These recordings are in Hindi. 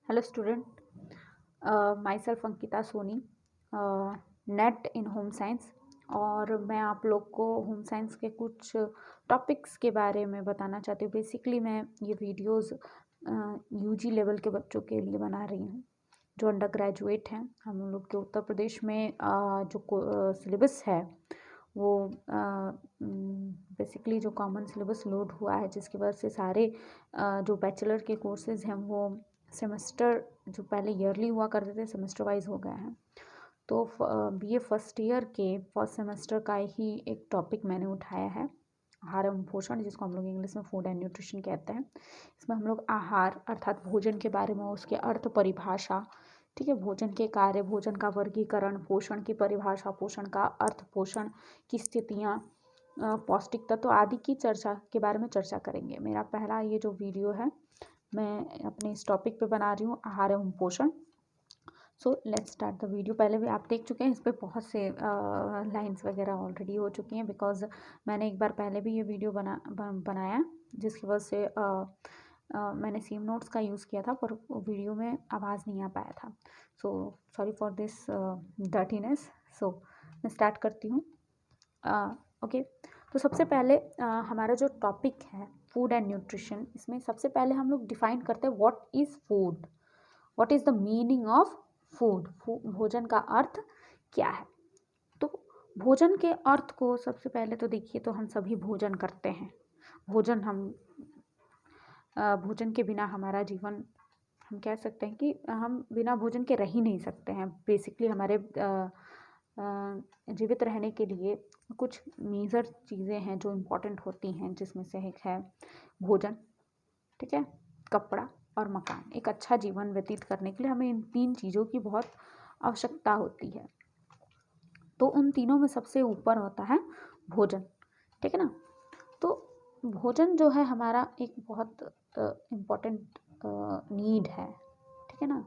Hello student, myself Ankita Soni, NET in home science. और मैं आप लोग को होम साइंस के कुछ टॉपिक्स के बारे में बताना चाहती हूँ। बेसिकली मैं ये वीडियोस यूजी लेवल के बच्चों के लिए बना रही हूँ जो अंडर ग्रेजुएट हैं। हम लोग के उत्तर प्रदेश में जो सिलेबस है वो बेसिकली जो कॉमन सिलेबस लोड हुआ है, जिसकी वजह से सारे जो बैचलर के कोर्सेज हैं वो सेमेस्टर, जो पहले ईयरली हुआ करते थे, सेमेस्टर वाइज हो गए हैं। तो बीए फर्स्ट ईयर के फर्स्ट सेमेस्टर का ही एक टॉपिक मैंने उठाया है, आहार एवं पोषण, जिसको हम लोग इंग्लिश में फूड एंड न्यूट्रिशन कहते हैं। इसमें हम लोग आहार अर्थात भोजन के बारे में, उसके अर्थ परिभाषा, ठीक है, भोजन के कार्य, भोजन का वर्गीकरण, पोषण की परिभाषा, पोषण का अर्थ, पोषण की स्थितियाँ, पौष्टिक तत्व आदि की चर्चा के बारे में चर्चा करेंगे। मेरा पहला ये जो वीडियो है मैं अपने इस टॉपिक पे बना रही हूँ, आहार एवं पोषण। So let's start the video. पहले भी आप देख चुके हैं, इस पर बहुत से लाइंस वगैरह ऑलरेडी हो चुकी हैं, बिकॉज मैंने एक बार पहले भी ये वीडियो बनाया, जिसकी वजह से मैंने सेम नोट्स का यूज़ किया था, पर वीडियो में आवाज़ नहीं आ पाया था। So sorry for this dirtiness. So मैं स्टार्ट करती हूँ। ओके, तो सबसे पहले हमारा जो टॉपिक है फूड एंड न्यूट्रिशन, इसमें सबसे पहले हम लोग डिफाइन करते हैं what is food, what is the meaning of food. भोजन का अर्थ क्या है। तो भोजन के अर्थ को सबसे पहले तो देखिए, तो हम सभी भोजन करते हैं। भोजन के बिना हमारा जीवन, हम कह सकते हैं कि हम बिना भोजन के रह ही नहीं सकते हैं। बेसिकली हमारे जीवित रहने के लिए कुछ मेजर चीज़ें हैं जो इम्पोर्टेंट होती हैं, जिसमें से एक है भोजन, ठीक है, कपड़ा और मकान। एक अच्छा जीवन व्यतीत करने के लिए हमें इन तीन चीज़ों की बहुत आवश्यकता होती है। तो उन तीनों में सबसे ऊपर होता है भोजन, ठीक है ना। तो भोजन जो है हमारा एक बहुत इम्पोर्टेंट नीड है, ठीक है ना।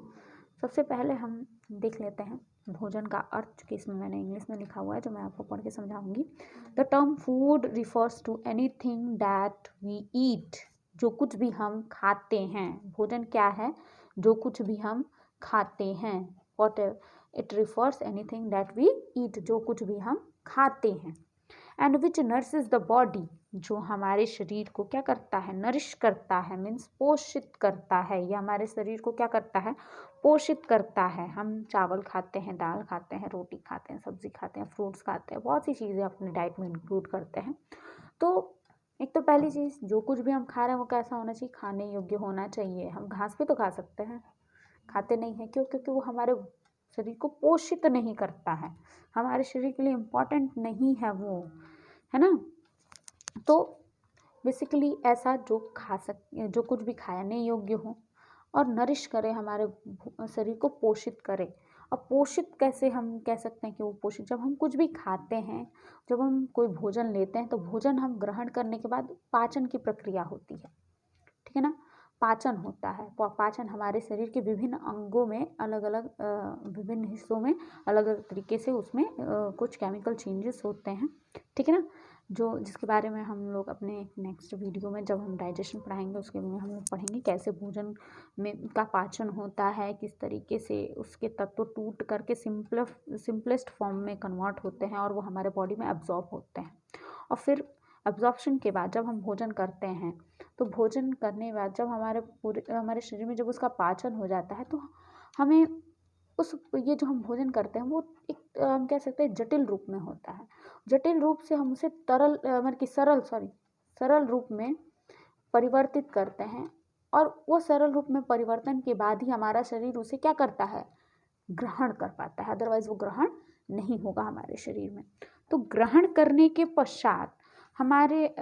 सबसे पहले हम देख लेते हैं भोजन का अर्थ, कि इसमें मैंने इंग्लिश में लिखा हुआ है जो मैं आपको पढ़ के समझाऊंगी। The term food refers to anything that we eat, जो कुछ भी हम खाते हैं। भोजन क्या है? जो कुछ भी हम खाते हैं। What it refers anything that we eat, जो कुछ भी हम खाते हैं। And which nourishes the body, जो हमारे शरीर को क्या करता है? नरिश करता है, मीन्स पोषित करता है। ये हमारे शरीर को क्या करता है? पोषित करता है। हम चावल खाते हैं, दाल खाते हैं, रोटी खाते हैं, सब्जी खाते हैं, फ्रूट्स खाते हैं, बहुत सी चीज़ें अपने डाइट में इंक्लूड करते हैं। तो एक तो पहली चीज़, जो कुछ भी हम खा रहे हैं वो कैसा होना चाहिए? खाने योग्य होना चाहिए। हम घास भी तो खा सकते हैं, खाते नहीं हैं क्यों? क्योंकि वो हमारे शरीर को पोषित नहीं करता है, हमारे शरीर के लिए इम्पोर्टेंट नहीं है वो, है ना। तो बेसिकली ऐसा जो कुछ भी खाने योग्य हो और नरिश करे, हमारे शरीर को पोषित करे। और पोषित कैसे हम कह सकते हैं कि वो पोषित? जब हम कुछ भी खाते हैं, जब हम कोई भोजन लेते हैं, तो भोजन हम ग्रहण करने के बाद पाचन की प्रक्रिया होती है, ठीक है ना। पाचन होता है, पाचन हमारे शरीर के विभिन्न अंगों में अलग अलग विभिन्न हिस्सों में अलग अलग तरीके से उसमें कुछ केमिकल चेंजेस होते हैं, ठीक है ना। जिसके बारे में हम लोग अपने नेक्स्ट वीडियो में जब हम डाइजेशन पढ़ाएंगे, उसके में हम लोग पढ़ेंगे कैसे भोजन में का पाचन होता है, किस तरीके से उसके तत्व टूट करके सिंपलेस्ट फॉर्म में कन्वर्ट होते हैं और वो हमारे बॉडी में एब्जॉर्ब होते हैं। और फिर एब्जॉर्प्शन के बाद जब हम भोजन करते हैं, तो भोजन करने के बाद जब हमारे शरीर में जब उसका पाचन हो जाता है, तो हमें ये जो हम भोजन करते हैं वो एक हम कह सकते हैं जटिल रूप में होता है। जटिल रूप से हम उसे मतलब कि सरल रूप में परिवर्तित करते हैं, और वो सरल रूप में परिवर्तन के बाद ही हमारा शरीर उसे क्या करता है? ग्रहण कर पाता है, अदरवाइज वो ग्रहण नहीं होगा हमारे शरीर में। तो ग्रहण करने के पश्चात हमारे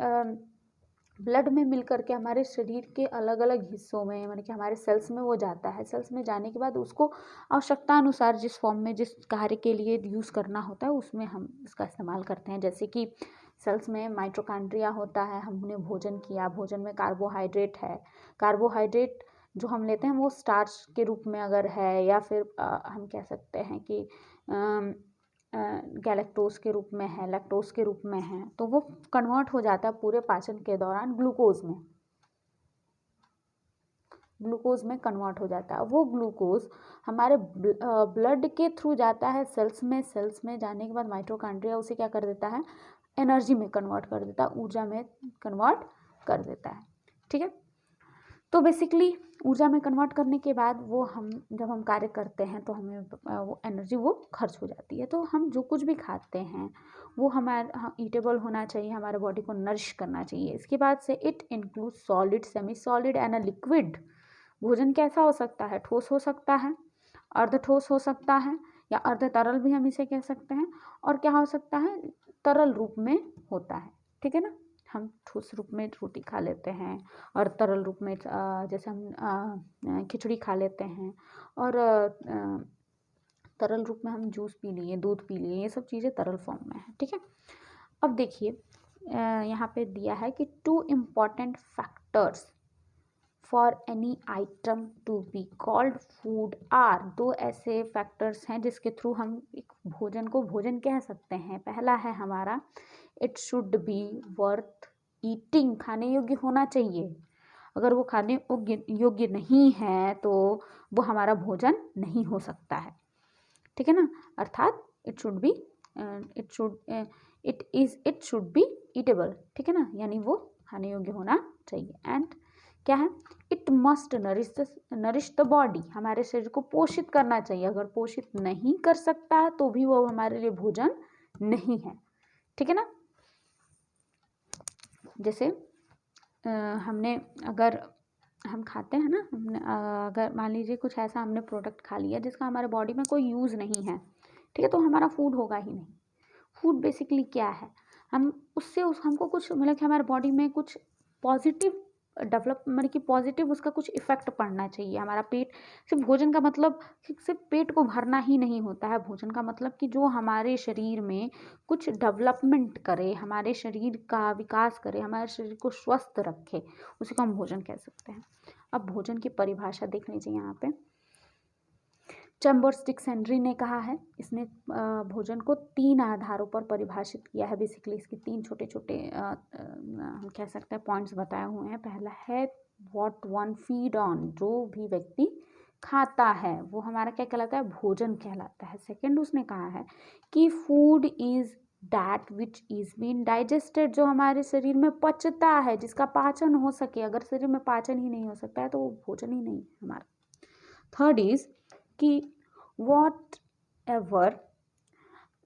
ब्लड में मिल करके हमारे शरीर के अलग अलग हिस्सों में, यानी कि हमारे सेल्स में वो जाता है। सेल्स में जाने के बाद उसको आवश्यकता अनुसार जिस फॉर्म में जिस कार्य के लिए यूज़ करना होता है उसमें हम इसका इस्तेमाल करते हैं। जैसे कि सेल्स में माइटोकॉन्ड्रिया होता है, हमने भोजन किया, भोजन में कार्बोहाइड्रेट है, कार्बोहाइड्रेट जो हम लेते हैं वो स्टार्च के रूप में अगर है, या फिर हम कह सकते हैं कि गैलेक्टोज के रूप में है, लैक्टोज के रूप में है, तो वो कन्वर्ट हो जाता है पूरे पाचन के दौरान ग्लूकोज में। ग्लूकोज में कन्वर्ट हो जाता है। वो ग्लूकोज हमारे ब्लड के थ्रू जाता है सेल्स में जाने के बाद माइटोकॉन्ड्रिया उसे क्या कर देता है, एनर्जी में कन्वर्ट कर देता है, ऊर्जा में कन्वर्ट कर देता है। ठीक है, तो बेसिकली ऊर्जा में कन्वर्ट करने के बाद वो जब हम कार्य करते हैं तो हमें वो एनर्जी वो खर्च हो जाती है। तो हम जो कुछ भी खाते हैं वो हमारा ईटेबल होना चाहिए, हमारे बॉडी को नरिश करना चाहिए। इसके बाद से it include solid, semi solid and a liquid. भोजन कैसा हो सकता है, ठोस हो सकता है, अर्ध ठोस हो सकता है, या अर्ध तरल भी हम इसे कह सकते हैं, और क्या हो सकता है, तरल रूप में होता है। ठीक है ना, हम ठोस रूप में रोटी खा लेते हैं, और तरल रूप में जैसे हम खिचड़ी खा लेते हैं, और तरल रूप में हम जूस पी लिए, दूध पी लिए, ये सब चीज़ें तरल फॉर्म में है। ठीक है, अब देखिए यहाँ पे दिया है कि 2 important factors for any item to be called food are. 2 ऐसे फैक्टर्स हैं जिसके थ्रू हम एक भोजन को भोजन कह सकते हैं। पहला है हमारा, it should be worth eating, खाने योग्य होना चाहिए। अगर वो खाने योग्य नहीं है तो वो हमारा भोजन नहीं हो सकता है। ठीक है ना, अर्थात इट शुड बी ईटेबल। ठीक है ना, यानी वो खाने योग्य होना चाहिए। एंड क्या है, it must nourish the body, हमारे शरीर को पोषित करना चाहिए। अगर पोषित नहीं कर सकता है तो भी वो हमारे लिए भोजन नहीं है। ठीक है ना, जैसे हमने अगर हम खाते हैं ना, हमने अगर मान लीजिए कुछ ऐसा हमने प्रोडक्ट खा लिया जिसका हमारे बॉडी में कोई यूज़ नहीं है, ठीक है, तो हमारा फूड होगा ही नहीं। फूड बेसिकली क्या है, हम उससे हमको कुछ मतलब कि हमारे बॉडी में कुछ पॉजिटिव डेवलप मतलब कि पॉजिटिव उसका कुछ इफेक्ट पड़ना चाहिए। हमारा पेट, सिर्फ भोजन का मतलब सिर्फ पेट को भरना ही नहीं होता है। भोजन का मतलब कि जो हमारे शरीर में कुछ डेवलपमेंट करे, हमारे शरीर का विकास करे, हमारे शरीर को स्वस्थ रखे, उसी को हम भोजन कह सकते हैं। अब भोजन की परिभाषा देख लीजिए यहाँ पे, चैम्बर्स डिक्शनरी ने कहा है, इसने भोजन को 3 आधारों पर परिभाषित किया है। बेसिकली इसके 3 छोटे छोटे हम कह सकते हैं पॉइंट्स बताए हुए हैं। पहला है व्हाट वन फीड ऑन, जो भी व्यक्ति खाता है वो हमारा क्या कहलाता है, भोजन कहलाता है। सेकंड उसने कहा है कि food is that which is been digested, जो हमारे शरीर में पचता है, जिसका पाचन हो सके। अगर शरीर में पाचन ही नहीं हो सकता है तो वो भोजन ही नहीं है हमारा। थर्ड इज कि वॉट एवर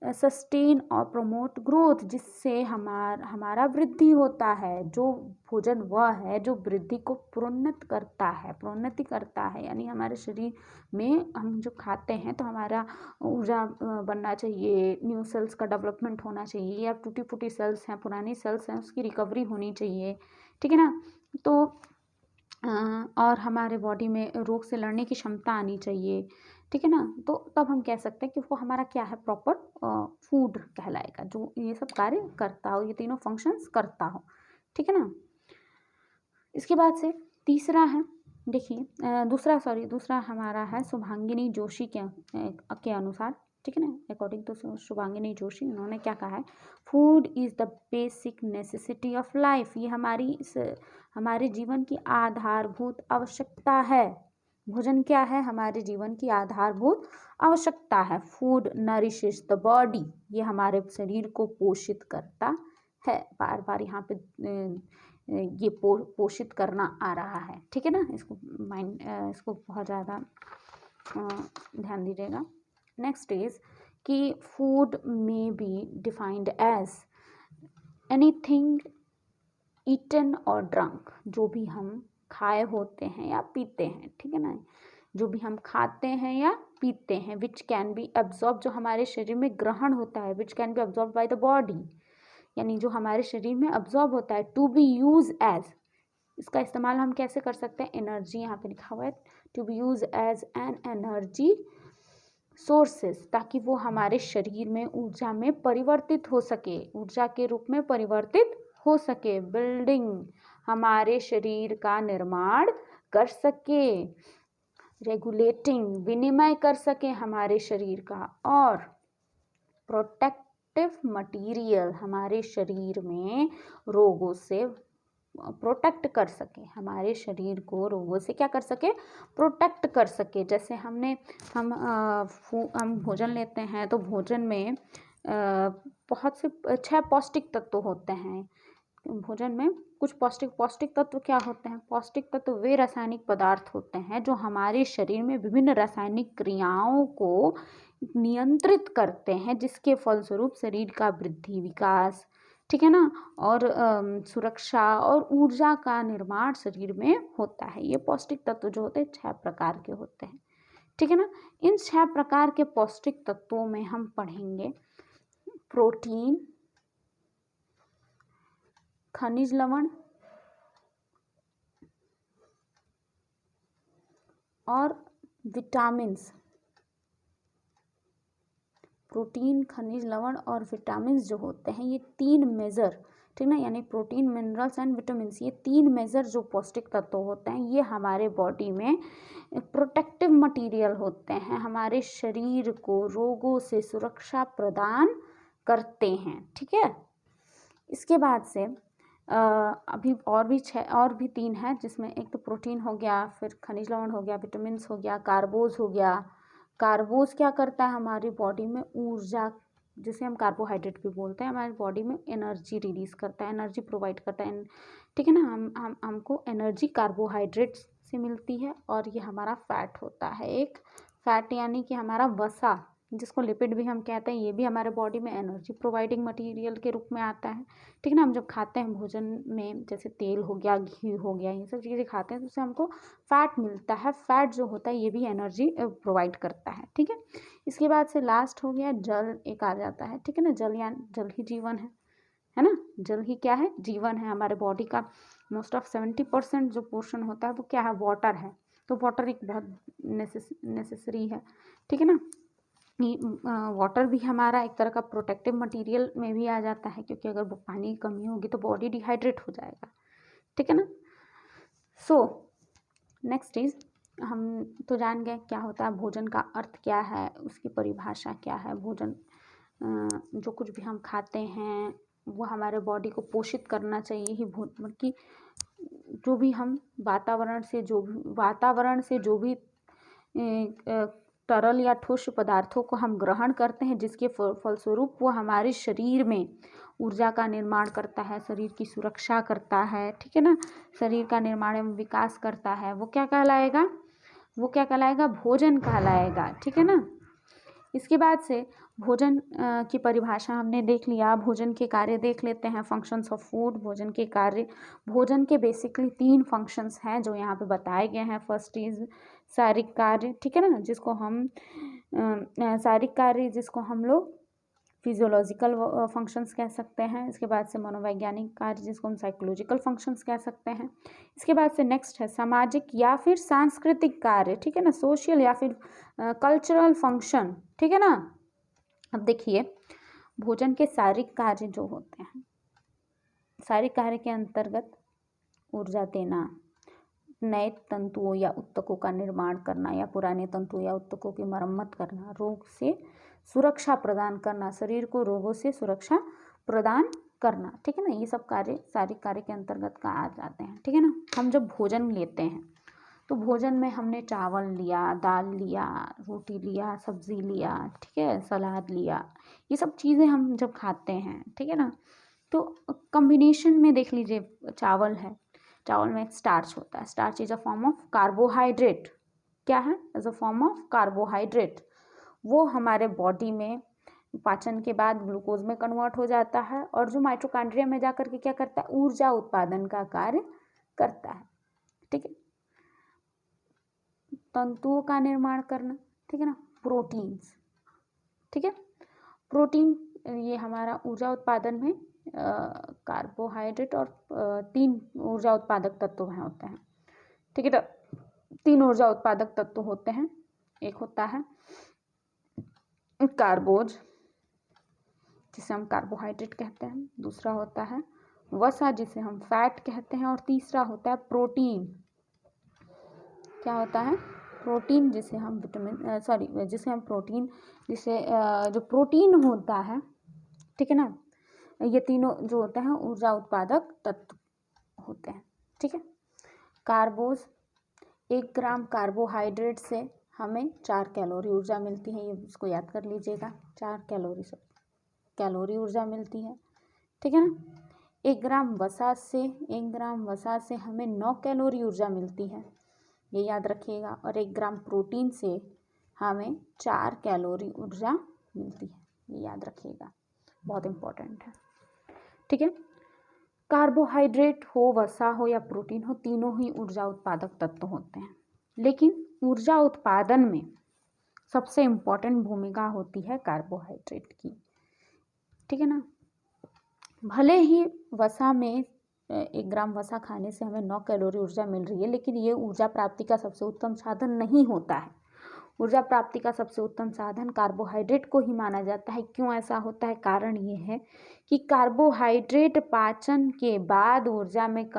सस्टेन और प्रमोट ग्रोथ, जिससे हमारा वृद्धि होता है। जो भोजन वह है जो वृद्धि को प्रोन्नत करता है, प्रोन्नति करता है, यानी हमारे शरीर में हम जो खाते हैं तो हमारा ऊर्जा बनना चाहिए, न्यू सेल्स का डेवलपमेंट होना चाहिए, या टूटी फूटी सेल्स हैं, पुरानी सेल्स हैं, उसकी रिकवरी होनी चाहिए। ठीक है ना, तो और हमारे बॉडी में रोग से लड़ने की क्षमता आनी चाहिए। ठीक है ना, तो तब हम कह सकते हैं कि वो हमारा क्या है, प्रॉपर फूड कहलाएगा, जो ये सब कार्य करता हो, ये तीनों फंक्शंस करता हो। ठीक है ना, इसके बाद से तीसरा है, देखिए दूसरा हमारा है शुभांगिनी जोशी के अनुसार। ठीक है ना, अकॉर्डिंग टू शुभांगिनी जोशी, उन्होंने क्या कहा है, food is the basic necessity of life, ये हमारे जीवन की आधारभूत आवश्यकता है। भोजन क्या है, हमारे जीवन की आधारभूत आवश्यकता है। फूड नरिशेस द बॉडी, ये हमारे शरीर को पोषित करता है। बार बार यहाँ पे ये पोषित करना आ रहा है। ठीक है ना, इसको बहुत ज़्यादा ध्यान दीजिएगा। नेक्स्ट इज कि food may be defined as anything eaten or drunk, जो भी हम खाए होते हैं या पीते हैं। ठीक है ना, जो भी हम खाते हैं या पीते हैं, विच कैन बी एब्जॉर्ब, जो हमारे शरीर में ग्रहण होता है, which can be absorb by the body, यानी जो हमारे शरीर में अब्जॉर्ब होता है। टू बी यूज एज, इसका इस्तेमाल हम कैसे कर सकते हैं, एनर्जी, यहाँ पे लिखा हुआ है to be use as an energy sources, ताकि वो हमारे शरीर में ऊर्जा में परिवर्तित हो सके, ऊर्जा के रूप में परिवर्तित हो सके। बिल्डिंग, हमारे शरीर का निर्माण कर सके। रेगुलेटिंग, विनिमय कर सके हमारे शरीर का। और प्रोटेक्टिव मटीरियल, हमारे शरीर में रोगों से प्रोटेक्ट कर सके, हमारे शरीर को रोगों से क्या कर सके, प्रोटेक्ट कर सके। जैसे हम भोजन लेते हैं तो भोजन में बहुत से 6 पौष्टिक तत्व होते हैं। भोजन में कुछ पौष्टिक तत्व क्या होते हैं? पौष्टिक तत्व वे रासायनिक पदार्थ होते हैं जो हमारे शरीर में विभिन्न रासायनिक क्रियाओं को नियंत्रित करते हैं, जिसके फलस्वरूप शरीर का वृद्धि, विकास, ठीक है ना, और सुरक्षा और ऊर्जा का निर्माण शरीर में होता है। ये पौष्टिक तत्व जो होते हैं 6 प्रकार के होते हैं, ठीक है ना। इन 6 प्रकार के पौष्टिक तत्वों में हम पढ़ेंगे प्रोटीन, खनिज लवण और विटामिन्स। प्रोटीन, खनिज लवण और विटामिन्स जो होते हैं ये 3 मेजर, ठीक ना, यानी प्रोटीन, मिनरल्स एंड विटामिन्स, ये 3 मेजर जो पौष्टिक तत्व होते हैं ये हमारे बॉडी में प्रोटेक्टिव मटेरियल होते हैं, हमारे शरीर को रोगों से सुरक्षा प्रदान करते हैं, ठीक है। इसके बाद से अभी और भी 3 है, जिसमें एक तो प्रोटीन हो गया, फिर खनिज लवण हो गया, विटामिन्स हो गया, कार्बोज हो गया। कार्बोज क्या करता है हमारी बॉडी में? ऊर्जा, जिसे हम कार्बोहाइड्रेट भी बोलते हैं, हमारी बॉडी में एनर्जी रिलीज करता है, एनर्जी प्रोवाइड करता है, ठीक है ना। हमको एनर्जी कार्बोहाइड्रेट से मिलती है, और ये हमारा फैट होता है। एक फैट यानी कि हमारा वसा, जिसको लिपिड भी हम कहते हैं, ये भी हमारे बॉडी में एनर्जी प्रोवाइडिंग मटेरियल के रूप में आता है, ठीक है ना। हम जब खाते हैं भोजन में, जैसे तेल हो गया, घी हो गया, ये सब चीज़ें खाते हैं तो उससे हमको फैट मिलता है। फैट जो होता है ये भी एनर्जी प्रोवाइड करता है, ठीक है। इसके बाद से लास्ट हो गया जल, एक आ जाता है, ठीक है ना। जल ही जीवन है ना। जल ही क्या है? जीवन है। हमारे बॉडी का मोस्ट ऑफ 70% जो पोर्शन होता है वो क्या है? वाटर है। तो वाटर एक बहुत नेसेसरी है, ठीक है ना। वाटर भी हमारा एक तरह का प्रोटेक्टिव मटेरियल में भी आ जाता है, क्योंकि अगर पानी की कमी होगी तो बॉडी डिहाइड्रेट हो जाएगा, ठीक है ना। सो नेक्स्ट इज, हम तो जान गए क्या होता है भोजन, का अर्थ क्या है, उसकी परिभाषा क्या है। भोजन जो कुछ भी हम खाते हैं वो हमारे बॉडी को पोषित करना चाहिए ही। बल्कि जो भी हम वातावरण से जो भी तरल या ठोस पदार्थों को हम ग्रहण करते हैं, जिसके फलस्वरूप वो हमारे शरीर में ऊर्जा का निर्माण करता है, शरीर की सुरक्षा करता है, ठीक है ना, शरीर का निर्माण एवं विकास करता है, वो क्या कहलाएगा? भोजन कहलाएगा, ठीक है ना। इसके बाद से भोजन की परिभाषा हमने देख लिया। भोजन के कार्य देख लेते हैं, फंक्शंस ऑफ फूड। भोजन के कार्य, भोजन के बेसिकली 3 फंक्शंस हैं जो यहाँ पे बताए गए हैं। फर्स्ट इज शारीरिक कार्य, ठीक है ना, जिसको हम शारीरिक कार्य, जिसको हम लोग फिजियोलॉजिकल फंक्शंस कह सकते हैं। इसके बाद से मनोवैज्ञानिक कार्य, जिसको हम साइकोलॉजिकल फंक्शंस कह सकते हैं। इसके बाद से नेक्स्ट है सामाजिक या फिर सांस्कृतिक कार्य, ठीक है ना, सोशल या फिर कल्चरल फंक्शन, ठीक है ना। अब देखिए भोजन के शारीरिक कार्य जो होते हैं, शारीरिक कार्य के अंतर्गत ऊर्जा देना, नए तंतुओं या ऊतकों का निर्माण करना या पुराने तंतुओं या ऊतकों की मरम्मत करना, रोग से सुरक्षा प्रदान करना, शरीर को रोगों से सुरक्षा प्रदान करना, ठीक है ना। ये सब कार्य शारीरिक कार्य के अंतर्गत का आ जाते हैं, ठीक है ना। हम जब भोजन लेते हैं तो भोजन में हमने चावल लिया, दाल लिया, रोटी लिया, सब्जी लिया, ठीक है, सलाद लिया, ये सब चीज़ें हम जब खाते हैं, ठीक है ना, तो कॉम्बिनेशन में देख लीजिए चावल है, चावल में एक स्टार्च होता है। Starch is a form of carbohydrate. क्या है? As a form of carbohydrate. वो हमारे बॉडी में पाचन के बाद ग्लूकोज में कन्वर्ट हो जाता है, और जो माइटोकॉन्ड्रिया में जाकर के क्या करता है? ऊर्जा उत्पादन का कार्य करता है, ठीक है। तंतुओं का निर्माण करना, ठीक है ना, प्रोटीन्स, ठीक है। प्रोटीन ये हमारा ऊर्जा उत्पादन में कार्बोहाइड्रेट और 3 ऊर्जा उत्पादक तत्व हैं होते हैं, ठीक है। 3 ऊर्जा उत्पादक तत्व होते हैं। एक होता है कार्बोज, जिसे हम कार्बोहाइड्रेट कहते हैं। दूसरा होता है वसा, जिसे हम फैट कहते हैं। और तीसरा होता है प्रोटीन। क्या होता है? प्रोटीन, जिसे हम जो प्रोटीन होता है, ठीक है ना। ये तीनों जो होते हैं ऊर्जा उत्पादक तत्व होते हैं। ठीक है, कार्बोज, 1 ग्राम कार्बोहाइड्रेट से हमें 4 कैलोरी ऊर्जा मिलती है, ये इसको याद कर लीजिएगा, 4 कैलोरी ऊर्जा मिलती है। ठीक है ना, 1 ग्राम वसा से हमें 9 कैलोरी ऊर्जा मिलती है, ये याद रखिएगा। और 1 ग्राम प्रोटीन से हमें 4 कैलोरी ऊर्जा मिलती है, ये याद रखिएगा, बहुत इंपॉर्टेंट है। ठीक है, कार्बोहाइड्रेट हो, वसा हो या प्रोटीन हो, तीनों ही ऊर्जा उत्पादक तत्व होते हैं, लेकिन ऊर्जा उत्पादन में सबसे इम्पोर्टेंट भूमिका होती है कार्बोहाइड्रेट की। ठीक है ना, भले ही वसा में 1 ग्राम वसा खाने से हमें 9 कैलोरी ऊर्जा मिल रही है, लेकिन ये ऊर्जा प्राप्ति का सबसे उत्तम साधन नहीं होता है। ऊर्जा प्राप्ति का सबसे उत्तम साधन कार्बोहाइड्रेट को ही माना जाता है। क्यों ऐसा होता है? कारण ये है कि कार्बोहाइड्रेट पाचन के बाद ऊर्जा में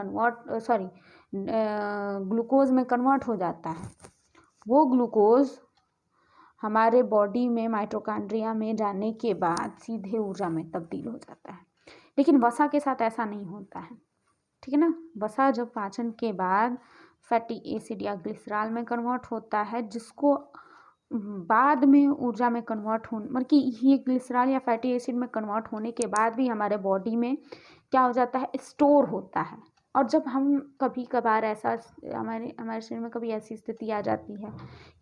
ग्लूकोज में कन्वर्ट हो जाता है। वो ग्लूकोज हमारे बॉडी में माइटोकॉन्ड्रिया में जाने के बाद सीधे ऊर्जा में तब्दील हो जाता है, लेकिन वसा के साथ ऐसा नहीं होता है। ठीक है ना, वसा जब पाचन के बाद फैटी एसिड या ग्लिसरॉल में कन्वर्ट होता है, जिसको बाद में ऊर्जा में कन्वर्ट हो, मतलब कि ये ग्लिसरॉल या फैटी एसिड में कन्वर्ट होने के बाद भी हमारे बॉडी में क्या हो जाता है, स्टोर होता है। और जब हम कभी कभार ऐसा हमारे शरीर में कभी ऐसी स्थिति आ जाती है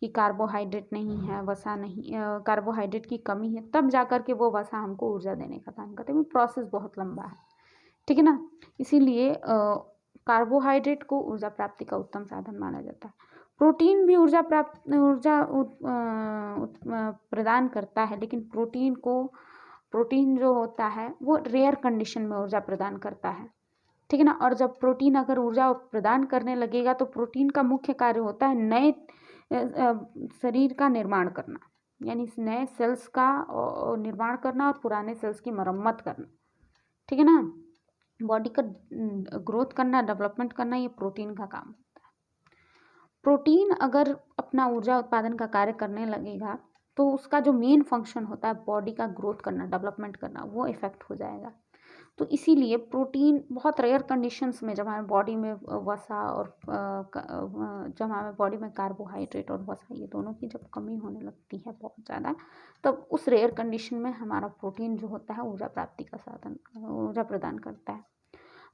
कि कार्बोहाइड्रेट नहीं है, वसा नहीं, कार्बोहाइड्रेट की कमी है, तब जाकर के वो वसा हमको ऊर्जा देने का काम करते हैं। प्रोसेस बहुत लंबा है। ठीक है ना, इसीलिए कार्बोहाइड्रेट को ऊर्जा प्राप्ति का उत्तम साधन माना जाता है। प्रोटीन भी ऊर्जा प्रदान करता है, लेकिन प्रोटीन जो होता है वो रेयर कंडीशन में ऊर्जा प्रदान करता है। ठीक है ना, और जब प्रोटीन अगर ऊर्जा प्रदान करने लगेगा तो प्रोटीन का मुख्य कार्य होता है नए शरीर का निर्माण करना, यानी नए सेल्स का निर्माण करना और पुराने सेल्स की मरम्मत करना। ठीक है ना, बॉडी का ग्रोथ करना, डेवलपमेंट करना, ये प्रोटीन का काम होता है। प्रोटीन अगर अपना ऊर्जा उत्पादन का कार्य करने लगेगा तो उसका जो मेन फंक्शन होता है बॉडी का ग्रोथ करना, डेवलपमेंट करना, वो इफेक्ट हो जाएगा। तो इसीलिए प्रोटीन बहुत रेयर कंडीशंस में, जब हमारे बॉडी में वसा और जब हमारे बॉडी में कार्बोहाइड्रेट और वसा ये दोनों की जब कमी होने लगती है बहुत ज़्यादा, तब उस रेयर कंडीशन में हमारा प्रोटीन जो होता है ऊर्जा प्राप्ति का साधन, ऊर्जा प्रदान करता है।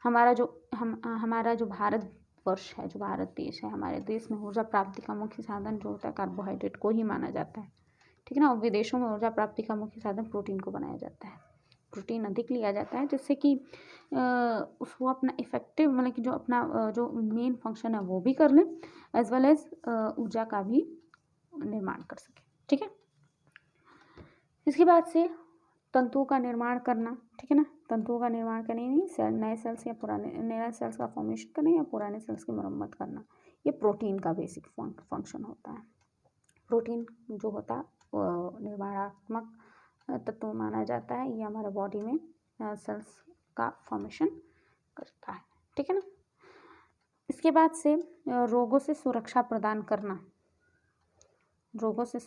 हमारा जो भारत वर्ष है, जो भारत देश है, हमारे देश में ऊर्जा प्राप्ति का मुख्य साधन जो होता है कार्बोहाइड्रेट को ही माना जाता है। ठीक है ना, और विदेशों में ऊर्जा प्राप्ति का मुख्य साधन प्रोटीन को बनाया जाता है। प्रोटीन अधिक लिया जाता है, जिससे कि उसको अपना इफेक्टिव, मतलब कि जो अपना जो मेन फंक्शन है वो भी कर ले, एज वेल एज ऊर्जा का भी निर्माण कर सके। ठीक है, इसके बाद से तंतुओं का निर्माण करना। ठीक है ना, तंतुओं का निर्माण करना नहीं, नए सेल्स या पुराने नए सेल्स का फॉर्मेशन करना या पुराने सेल्स की मरम्मत करना, ये प्रोटीन का बेसिक फंक्शन होता है। प्रोटीन जो होता है निर्माणात्मक तत्व माना जाता है, ये हमारे बॉडी में सेल्स का फॉर्मेशन करता है। ठीक है ना, इसके बाद से रोगों से सुरक्षा प्रदान करना। रोगों से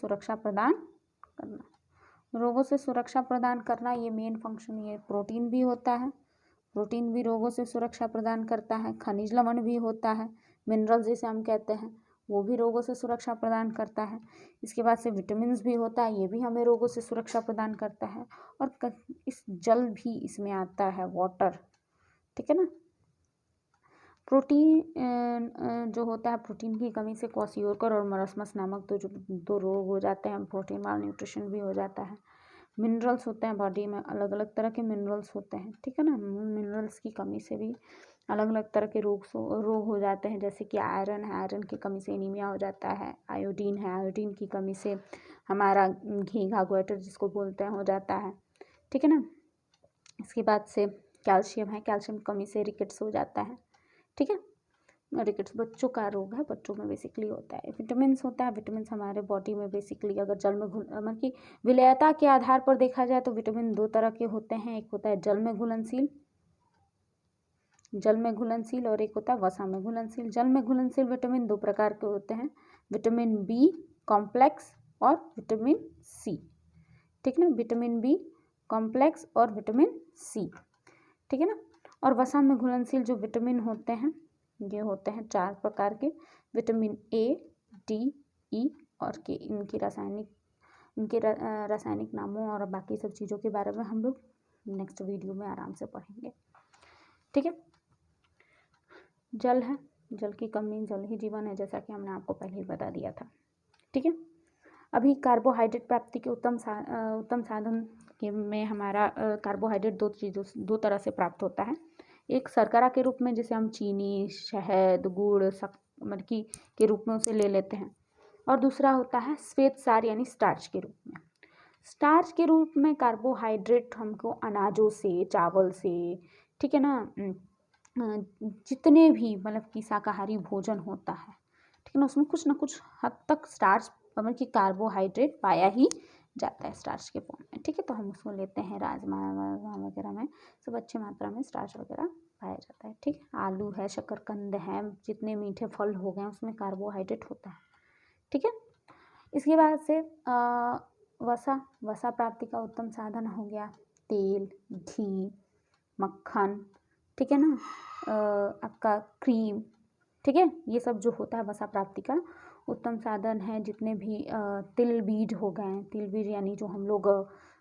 सुरक्षा प्रदान करना ये मेन फंक्शन ये प्रोटीन भी होता है। प्रोटीन भी रोगों से सुरक्षा प्रदान करता है। खनिज लवण भी होता है, मिनरल जिसे हम कहते हैं, वो भी रोगों से सुरक्षा प्रदान करता है। इसके बाद से विटामिन भी होता है, ये भी हमें रोगों से सुरक्षा प्रदान करता है। और इस जल भी इसमें आता है, वाटर। ठीक है ना, प्रोटीन जो होता है, प्रोटीन की कमी से क्वाशियोकर और मरस्मस नामक दो रोग हो जाते हैं। प्रोटीन माल न्यूट्रिशन भी हो जाता है। मिनरल्स होते हैं बॉडी में, अलग अलग तरह के मिनरल्स होते हैं। ठीक है ना, मिनरल्स की कमी से भी अलग अलग तरह के रोग हो जाते हैं, जैसे कि आयरन है, आयरन की कमी से एनीमिया हो जाता है। आयोडीन है, आयोडीन की कमी से हमारा घीघा ग्वाइटर जिसको बोलते हैं हो जाता है। ठीक है ना, इसके बाद से कैल्शियम है, कैल्शियम की कमी से रिकेट्स हो जाता है। ठीक है, रिकेट्स बच्चों का रोग है, बच्चों में बेसिकली होता है। विटामिन्स होता है, विटामिन्स हमारे बॉडी में बेसिकली अगर जल में मतलब कि विलेयता के आधार पर देखा जाए तो विटामिन 2 तरह के होते हैं। एक होता है जल में घुलनशील और एक होता है वसा में घुलनशील। जल में घुलनशील विटामिन 2 प्रकार के होते हैं, विटामिन बी कॉम्प्लेक्स और विटामिन सी। ठीक है ना, विटामिन बी कॉम्प्लेक्स और विटामिन सी। ठीक है ना, और वसा में घुलनशील जो विटामिन होते हैं ये होते हैं 4 प्रकार के, विटामिन ए, डी, ई और के। इनके रासायनिक नामों और बाकी सब चीज़ों के बारे में हम लोग नेक्स्ट वीडियो में आराम से पढ़ेंगे। ठीक है। जल है, जल की कमी, जल ही जीवन है, जैसा कि हमने आपको पहले ही बता दिया था। ठीक है। अभी कार्बोहाइड्रेट प्राप्ति के उत्तम साधन में हमारा कार्बोहाइड्रेट दो तरह से प्राप्त होता है। एक शर्करा के रूप में, जिसे हम चीनी, शहद, गुड़, मरकी के रूप में उसे ले लेते हैं, और दूसरा होता है श्वेत सार यानी स्टार्च के रूप में। स्टार्च के रूप में कार्बोहाइड्रेट हमको अनाजों से, चावल से, ठीक है ना, जितने भी मतलब कि शाकाहारी भोजन होता है, ठीक है ना, उसमें कुछ ना कुछ हद तक स्टार्च मतलब कि कार्बोहाइड्रेट पाया ही जाता है स्टार्च के फॉर्म में। ठीक है। तो हम उसको लेते हैं, राजमा वगैरह में सब अच्छी मात्रा में स्टार्च वगैरह पाया जाता है। ठीक है। आलू है, शकरकंद है, जितने मीठे फल हो गए उसमें कार्बोहाइड्रेट होता है। ठीक है। इसके बाद से वसा प्राप्ति का उत्तम साधन हो गया तेल, घी, मक्खन, ठीक है ना, आपका क्रीम। ठीक है। ये सब जो होता है वसा प्राप्ति का उत्तम साधन है। जितने भी तिल बीज हो गए, तिल बीज यानी जो हम लोग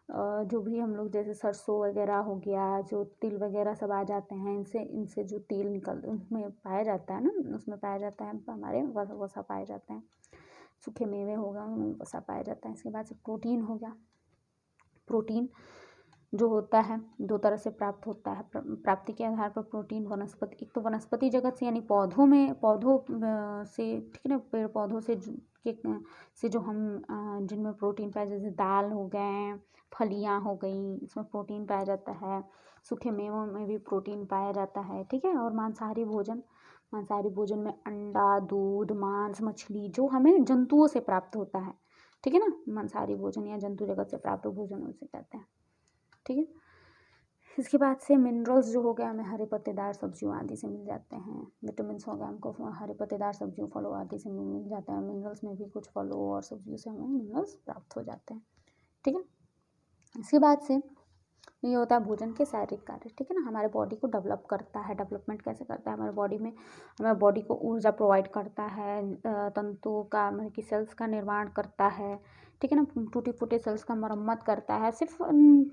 जो भी हम लोग जैसे सरसों वगैरह हो गया, जो तिल वगैरह सब आ जाते हैं, इनसे जो तेल निकल उसमें पाया जाता है ना, उसमें पाया जाता है हमारे वसा पाए जाते हैं। सूखे मेवे हो गए उनमें वसा पाया जाता है। इसके बाद से प्रोटीन हो गया। प्रोटीन जो होता है दो तरह से प्राप्त होता है। प्राप्ति के आधार पर प्रोटीन वनस्पति, एक तो वनस्पति जगत से यानी पौधों से, ठीक है ना, पेड़ पौधों से जो हम जिनमें प्रोटीन पाया, जैसे दाल हो गए, फलियाँ हो गई, इसमें प्रोटीन पाया जाता है। सूखे मेवों में भी प्रोटीन पाया जाता है। ठीक है। और मांसाहारी भोजन में अंडा, दूध, मांस, मछली जो हमें जंतुओं से प्राप्त होता है, ठीक है ना, मांसाहारी भोजन या जंतु जगत से प्राप्त भोजन उसे कहते हैं। ठीक है। इसके बाद से मिनरल्स जो हो गया हमें हरे पत्तेदार सब्जियों आदि से मिल जाते हैं। विटामिन हो गया हमको हरे पत्तेदार सब्जियों, फलों आदि से मिल जाते हैं। मिनरल्स में भी कुछ फलों और सब्जियों से हमें मिनरल्स प्राप्त हो जाते हैं। ठीक है। इसके बाद से ये होता है भोजन के शारीरिक कार्य। ठीक है ना, हमारे बॉडी को डेवलप करता है। डेवलपमेंट कैसे करता है हमारे बॉडी में, हमारे बॉडी को ऊर्जा प्रोवाइड करता है, तंतुओं का मतलब कि सेल्स का निर्माण करता है। ठीक है ना, टूटे फूटे सेल्स का मरम्मत करता है। सिर्फ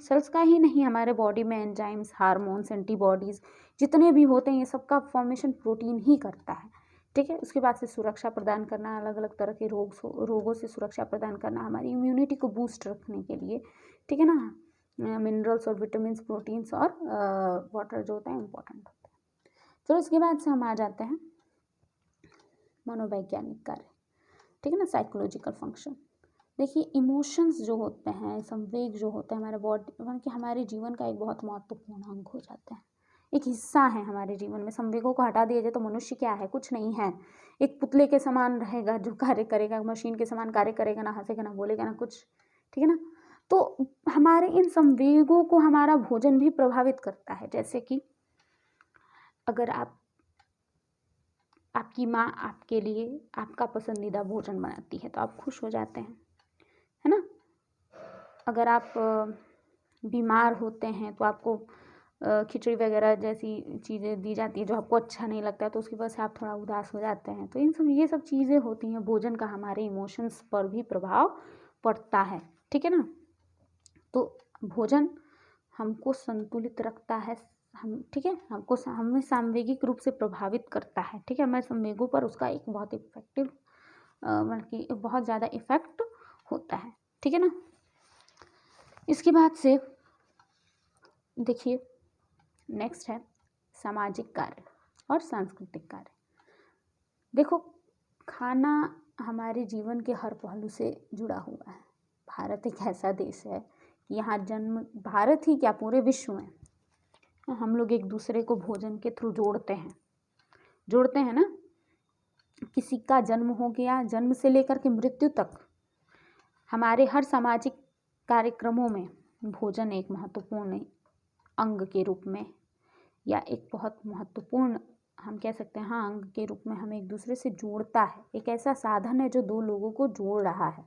सेल्स का ही नहीं, हमारे बॉडी में एंजाइम्स, हार्मोन्स, एंटीबॉडीज़ जितने भी होते हैं ये सब का फॉर्मेशन प्रोटीन ही करता है। ठीक है। उसके बाद से सुरक्षा प्रदान करना, अलग अलग तरह के रोगों से सुरक्षा प्रदान करना, हमारी इम्यूनिटी को बूस्ट रखने के लिए। ठीक है ना, मिनरल्स और विटामिन, प्रोटीन्स और वाटर जो होता है इम्पोर्टेंट होता है। फिर उसके बाद से हम आ जाते हैं मनोवैज्ञानिक कार्य। ठीक है ना, साइकोलॉजिकल फंक्शन। देखिए इमोशंस जो होते हैं, संवेग जो होते हैं हमारे बॉडी मतलब कि हमारे जीवन का एक बहुत महत्वपूर्ण अंग हो जाते हैं, एक हिस्सा है हमारे जीवन में। संवेगों को हटा दिया जाए तो मनुष्य क्या है, कुछ नहीं है। एक पुतले के समान रहेगा जो कार्य करेगा, मशीन के समान कार्य करेगा, ना हंसेगा ना बोलेगा ना कुछ। ठीक है ना। तो हमारे इन संवेगों को हमारा भोजन भी प्रभावित करता है। जैसे कि अगर आपकी माँ आपके लिए आपका पसंदीदा भोजन बनाती है तो आप खुश हो जाते हैं, है ना। अगर आप बीमार होते हैं तो आपको खिचड़ी वगैरह जैसी चीज़ें दी जाती है जो आपको अच्छा नहीं लगता है, तो उसकी वजह से आप थोड़ा उदास हो जाते हैं। तो ये सब चीज़ें होती हैं, भोजन का हमारे इमोशंस पर भी प्रभाव पड़ता है। ठीक है ना। तो भोजन हमको संतुलित रखता है, ठीक है, हमें सांवेगिक रूप से प्रभावित करता है। ठीक है। हमारे संवेगों पर उसका एक बहुत इफेक्टिव मतलब कि बहुत ज़्यादा इफेक्ट होता है। ठीक है ना। इसके बाद से देखिए नेक्स्ट है सामाजिक कार्य और सांस्कृतिक कार्य। देखो खाना हमारे जीवन के हर पहलू से जुड़ा हुआ है। भारत एक ऐसा देश है कि यहाँ भारत ही क्या पूरे विश्व में हम लोग एक दूसरे को भोजन के थ्रू जोड़ते हैं ना। किसी का जन्म हो गया, जन्म से लेकर के मृत्यु तक हमारे हर सामाजिक कार्यक्रमों में भोजन एक महत्वपूर्ण अंग के रूप में या एक बहुत महत्वपूर्ण हम कह सकते हैं, हाँ, अंग के रूप में हमें एक दूसरे से जोड़ता है। एक ऐसा साधन है जो दो लोगों को जोड़ रहा है,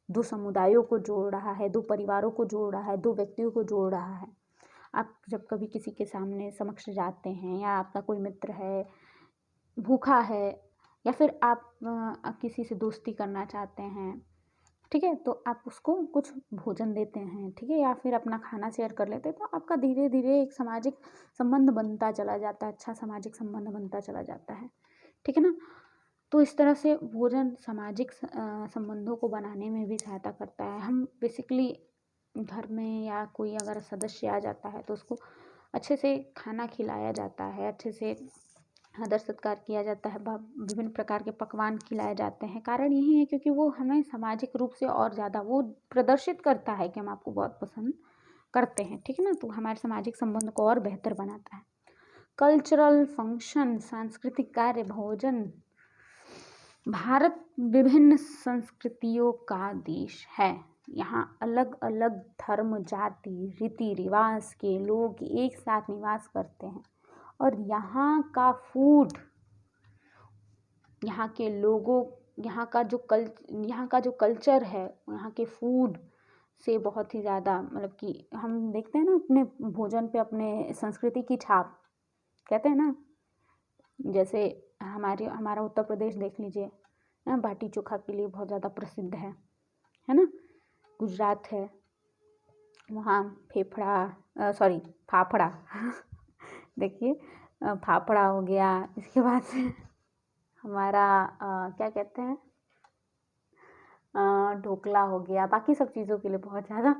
दो समुदायों को जोड़ रहा है, दो परिवारों को जोड़ रहा है, दो व्यक्तियों को जोड़ रहा है। आप जब कभी किसी के सामने समक्ष जाते हैं या आपका कोई मित्र है, भूखा है, या फिर आप किसी से दोस्ती करना चाहते हैं, ठीक है, तो आप उसको कुछ भोजन देते हैं, ठीक है, या फिर अपना खाना शेयर कर लेते हैं, तो आपका धीरे धीरे एक सामाजिक संबंध बनता चला जाता है, अच्छा सामाजिक संबंध बनता चला जाता है, ठीक है ना। तो इस तरह से भोजन सामाजिक संबंधों को बनाने में भी सहायता करता है। हम बेसिकली घर में या कोई अगर सदस्य आ जाता है तो उसको अच्छे से खाना खिलाया जाता है, अच्छे से आदर सत्कार किया जाता है, विभिन्न प्रकार के पकवान खिलाए जाते हैं। कारण यही है क्योंकि वो हमें सामाजिक रूप से और ज़्यादा वो प्रदर्शित करता है कि हम आपको बहुत पसंद करते हैं, ठीक है ना। तो हमारे सामाजिक संबंध को और बेहतर बनाता है। कल्चरल फंक्शन, सांस्कृतिक कार्य, भोजन। भारत विभिन्न संस्कृतियों का देश है। यहाँ अलग अलग धर्म, जाति, रीति रिवाज के लोग एक साथ निवास करते हैं और यहाँ का फूड, यहाँ के लोगों, यहाँ का जो कल्चर है, यहाँ के फूड से बहुत ही ज़्यादा, मतलब कि हम देखते हैं ना अपने भोजन पे अपने संस्कृति की छाप, कहते हैं ना। जैसे हमारा उत्तर प्रदेश देख लीजिए, बाटी चोखा के लिए बहुत ज़्यादा प्रसिद्ध है ना। गुजरात है, वहाँ फाफड़ा देखिए, फाफड़ा हो गया। इसके बाद से हमारा क्या कहते हैं, ढोकला हो गया, बाकी सब चीज़ों के लिए बहुत ज़्यादा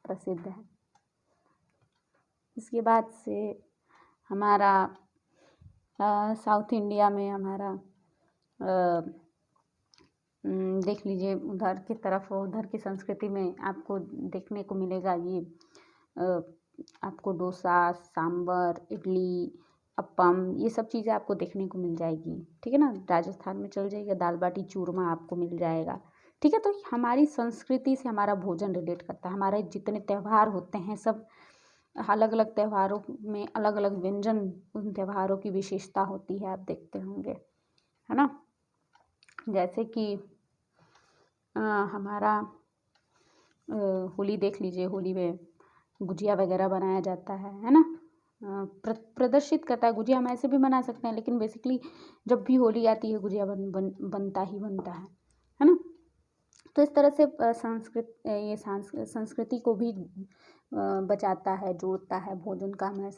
प्रसिद्ध है। इसके बाद से हमारा साउथ इंडिया में हमारा देख लीजिए, उधर की तरफ, उधर की संस्कृति में आपको देखने को मिलेगा ये आपको डोसा, सांबर, इडली, अप्पम, ये सब चीज़ें आपको देखने को मिल जाएगी, ठीक है ना। राजस्थान में चल जाइएगा, दाल बाटी चूरमा आपको मिल जाएगा, ठीक है। तो हमारी संस्कृति से हमारा भोजन रिलेट करता है। हमारे जितने त्यौहार होते हैं सब अलग अलग त्योहारों में अलग अलग व्यंजन, उन त्योहारों की विशेषता होती है, आप देखते होंगे, है ना। जैसे कि हमारा होली देख लीजिए, होली में गुजिया वगैरह बनाया जाता है ना। प्रदर्शित करता है। गुजिया हम ऐसे भी बना सकते हैं, लेकिन बेसिकली जब भी होली आती है गुजिया बनता ही बनता है ना। तो इस तरह से संस्कृति को भी बचाता है, जोड़ता है। भोजन का हमारे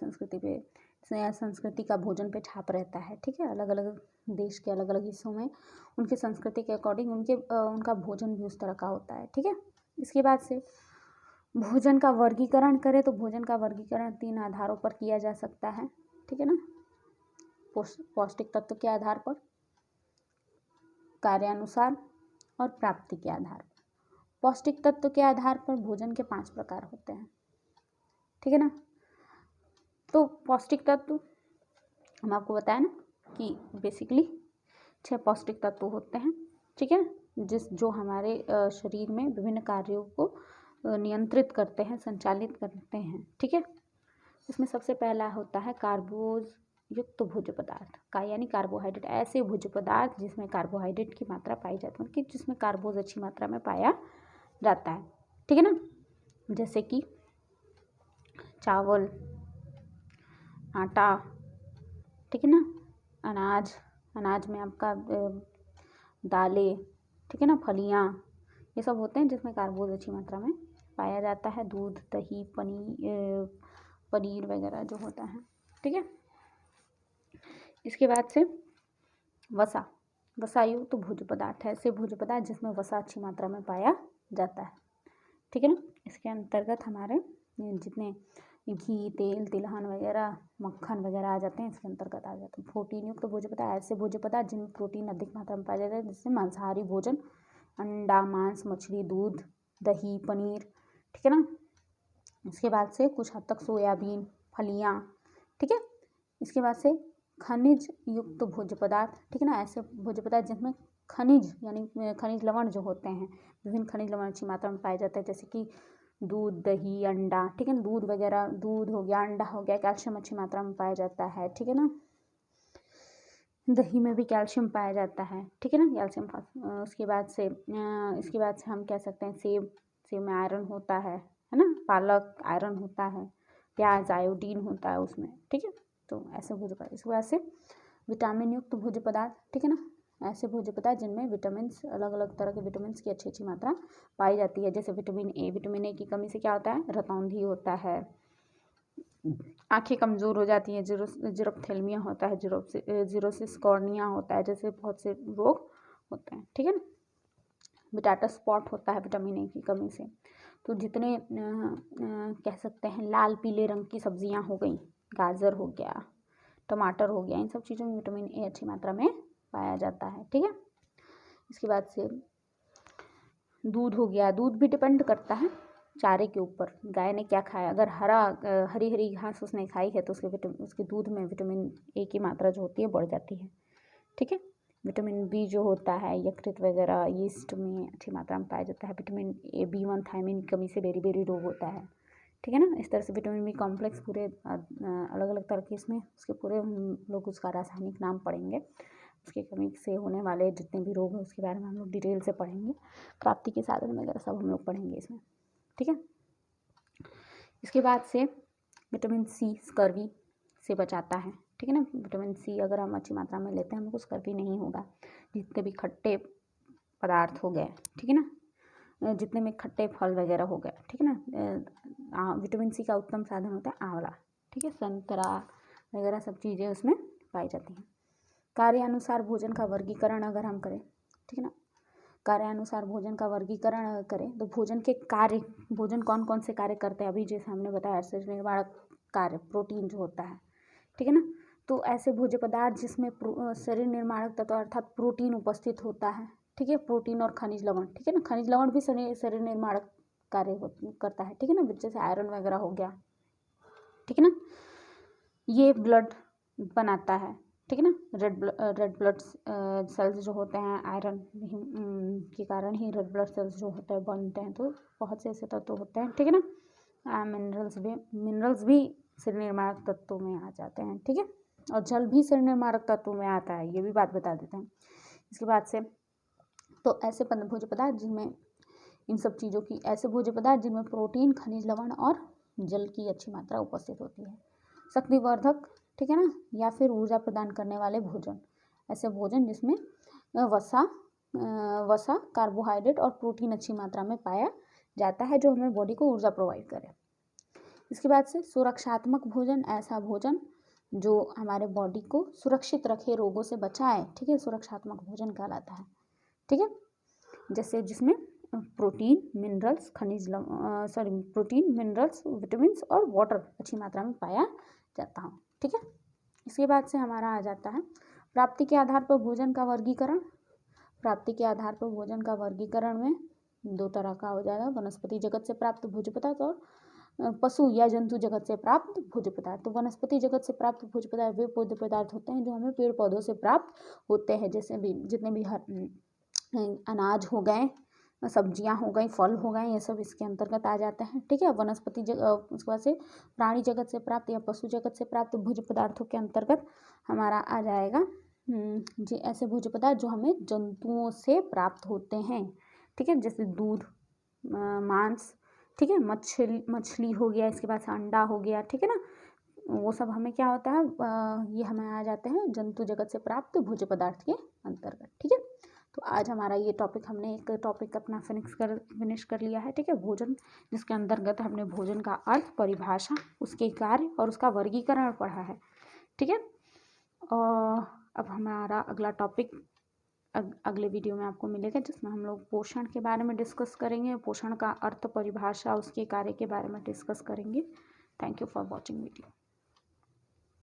संस्कृति का भोजन पे छाप रहता है, ठीक है। अलग अलग देश के अलग अलग हिस्सों में उनकी संस्कृति के अकॉर्डिंग उनका भोजन भी उस तरह का होता है, ठीक है। इसके बाद से भोजन का वर्गीकरण करें तो भोजन का वर्गीकरण 3 आधारों पर किया जा सकता है, ठीक है ना। पौष्टिक तत्व के आधार पर, कार्यानुसार और प्राप्ति के आधार पर। पौष्टिक तत्व के आधार पर भोजन के 5 प्रकार होते हैं, ठीक है ना। तो पौष्टिक तत्व हम आपको बताया ना कि बेसिकली 6 पौष्टिक तत्व होते हैं, ठीक है, जो हमारे शरीर में विभिन्न कार्यों को नियंत्रित करते हैं, संचालित करते हैं, ठीक है। इसमें सबसे पहला होता है कार्बोज युक्त भोज्य पदार्थ का, यानी कार्बोहाइड्रेट, ऐसे भोज्य पदार्थ जिसमें कार्बोहाइड्रेट की मात्रा पाई जाती है, कि जिसमें कार्बोज अच्छी मात्रा में पाया जाता है, ठीक है ना। जैसे कि चावल, आटा, ठीक है ना, अनाज में आपका दालें, ठीक है ना, फलियाँ, ये सब होते हैं जिसमें कार्बोज अच्छी मात्रा में पाया जाता है। दूध, दही, पनीर वगैरह जो होता है, ठीक है। इसके बाद से वसायुक्त तो भोज्य पदार्थ है, ऐसे भोज्य पदार्थ जिसमें वसा अच्छी मात्रा में पाया जाता है, ठीक है ना। इसके अंतर्गत हमारे जितने घी, तेल, तिलहन वगैरह, मक्खन वगैरह आ जाते हैं, इसके अंतर्गत आ जाते हैं। प्रोटीन युक्त भोज्य पदार्थ, ऐसे भोज्य पदार्थ जिनमें प्रोटीन अधिक मात्रा में पाया जाता है, जिससे मांसाहारी भोजन, अंडा, मांस, मछली, दूध, दही, पनीर, ठीक है ना। इसके बाद से कुछ हद तक सोयाबीन, फलियाँ, ठीक है। इसके बाद से खनिज युक्त भोज्य पदार्थ, ठीक है ना, ऐसे भोज्य पदार्थ जिसमें खनिज यानी खनिज लवण जो होते हैं, विभिन्न खनिज लवण अच्छी मात्रा में पाए जाते हैं, जैसे कि दूध, दही, अंडा, ठीक है ना। दूध वगैरह, दूध हो गया, अंडा हो गया, कैल्शियम अच्छी मात्रा में पाया जाता है, ठीक है ना। दही में भी कैल्शियम पाया जाता है, ठीक है ना, कैल्शियम। इसके बाद से हम कह सकते हैं सेब में आयरन होता है है ना, पालक आयरन होता है, प्याज आयोडीन होता है उसमें, ठीक है। तो ऐसे भोज्य पदार्थ, इस वजह से विटामिन युक्त भोज्य पदार्थ, ठीक है ना, ऐसे भोज्य पदार्थ जिनमें विटामिन, अलग अलग तरह के विटामिन की अच्छी अच्छी मात्रा पाई जाती है। जैसे विटामिन ए की कमी से क्या होता है, रतौंधी होता है, आंखें कमज़ोर हो जाती हैं, जीरोप्थेल्मिया होता है, जीरोसिस कॉर्निया होता है, जैसे बहुत से रोग होते हैं, ठीक है ना। विटाटा स्पॉट होता है विटामिन ए की कमी से। तो जितने कह सकते हैं लाल पीले रंग की सब्जियां हो गई, गाजर हो गया, टमाटर हो गया, इन सब चीज़ों में विटामिन ए अच्छी मात्रा में पाया जाता है, ठीक है। इसके बाद से दूध हो गया, दूध भी डिपेंड करता है चारे के ऊपर, गाय ने क्या खाया। अगर हरी हरी घास उसने खाई है तो उसके दूध में विटामिन ए की मात्रा जो होती है बढ़ जाती है, ठीक है। विटामिन बी जो होता है यकृत वगैरह यीस्ट में अच्छी मात्रा में पाया जाता है। विटामिन ए B1 थायमिन की कमी से बेरी रोग होता है, ठीक है ना। इस तरह से विटामिन बी कॉम्प्लेक्स पूरे अलग अलग तरह के इसमें उसके पूरे हम लोग उसका रासायनिक नाम पढ़ेंगे, उसकी कमी से होने वाले जितने भी रोग हैं उसके बारे में हम लोग डिटेल से पढ़ेंगे, प्राप्ति के साधन वगैरह सब हम लोग पढ़ेंगे इसमें, ठीक है। इसके बाद से विटामिन सी स्कर्वी से बचाता है, ठीक है ना। विटामिन सी अगर हम अच्छी मात्रा में लेते हैं हमको स्कर्वी नहीं होगा। जितने भी खट्टे पदार्थ हो गए, ठीक है ना, जितने में खट्टे फल वगैरह हो गए, ठीक है ना, विटामिन सी का उत्तम साधन होता है आंवला, ठीक है, संतरा वगैरह सब चीज़ें उसमें पाई जाती हैं। कार्यानुसार भोजन का वर्गीकरण अगर हम करें, ठीक है ना, कार्यानुसार भोजन का वर्गीकरण करें तो भोजन कौन कौन से कार्य करते हैं, अभी जैसे हमने बताया शरीर निर्माण कार्य प्रोटीन जो होता है, ठीक है ना। तो ऐसे भोज्य पदार्थ जिसमें शरीर निर्माणक तत्व अर्थात प्रोटीन उपस्थित होता है, ठीक है, प्रोटीन और खनिज लवण, ठीक है ना, खनिज लवण भी शरीर निर्माणक कार्य करता है, ठीक है ना, जैसे आयरन वगैरह हो गया, ठीक है ना, ये ब्लड बनाता है, ठीक है ना। रेड ब्लड सेल्स जो होते हैं आयरन के कारण ही रेड ब्लड सेल्स जो होते हैं बनते हैं। तो बहुत से ऐसे तत्व होते हैं, ठीक है ना। मिनरल्स भी शरीर निर्माणक तत्वों में आ जाते हैं, ठीक है। और जल भी शरीर निर्माणक तत्वों में आता है, ये भी बात बता देते हैं। इसके बाद से तो ऐसे भोज्य पदार्थ जिनमें इन सब चीज़ों की, ऐसे भोज्य पदार्थ जिनमें प्रोटीन खनिज लवण और जल की अच्छी मात्रा उपस्थित होती है। शक्तिवर्धक, ठीक है ना, या फिर ऊर्जा प्रदान करने वाले भोजन, ऐसे भोजन जिसमें वसा कार्बोहाइड्रेट और प्रोटीन अच्छी मात्रा में पाया जाता है जो हमें बॉडी को ऊर्जा प्रोवाइड करे। इसके बाद से सुरक्षात्मक भोजन, ऐसा भोजन जो हमारे बॉडी को सुरक्षित रखे, रोगों से बचाए, ठीक है, सुरक्षात्मक भोजन कहलाता है, ठीक है। जैसे जिसमें protein minerals protein minerals vitamin और वाटर अच्छी मात्रा में पाया जाता है, ठीक है। इसके बाद से हमारा आ जाता है प्राप्ति के आधार पर भोजन का वर्गीकरण। प्राप्ति के आधार पर भोजन का वर्गीकरण में दो तरह का हो जाएगा, वनस्पति जगत से प्राप्त भोज्य पदार्थ और पशु या जंतु जगत से प्राप्त भोज्य पदार्थ। तो वनस्पति जगत से प्राप्त भोज्य पदार्थ वे भोज्य पदार्थ होते हैं जो हमें पेड़ पौधों से प्राप्त होते हैं, जैसे भी जितने भी अनाज हो गए, सब्जियां हो गई, फल हो गए, ये सब इसके अंतर्गत आ जाते हैं, ठीक है। वनस्पति उसके बाद से प्राणी जगत से प्राप्त या पशु जगत से प्राप्त भोज्य पदार्थों के अंतर्गत हमारा आ जाएगा जी ऐसे भोज्य पदार्थ जो हमें जंतुओं से प्राप्त होते हैं, ठीक है, जैसे दूध, मांस, ठीक है, मछली हो गया, इसके बाद से अंडा हो गया, ठीक है ना, वो सब हमें क्या होता है, ये हमें आ जाते हैं जंतु जगत से प्राप्त भोज्य पदार्थ के अंतर्गत, ठीक है। तो आज हमारा ये टॉपिक, हमने एक टॉपिक अपना फिनिश कर लिया है, ठीक है, भोजन, जिसके अंतर्गत हमने भोजन का अर्थ, परिभाषा, उसके कार्य और उसका वर्गीकरण पढ़ा है, ठीक है। और अब हमारा अगला टॉपिक अगले वीडियो में आपको मिलेगा, जिसमें हम लोग पोषण के बारे में डिस्कस करेंगे, पोषण का अर्थ, परिभाषा, उसके कार्य के बारे में डिस्कस करेंगे। Thank you for watching video.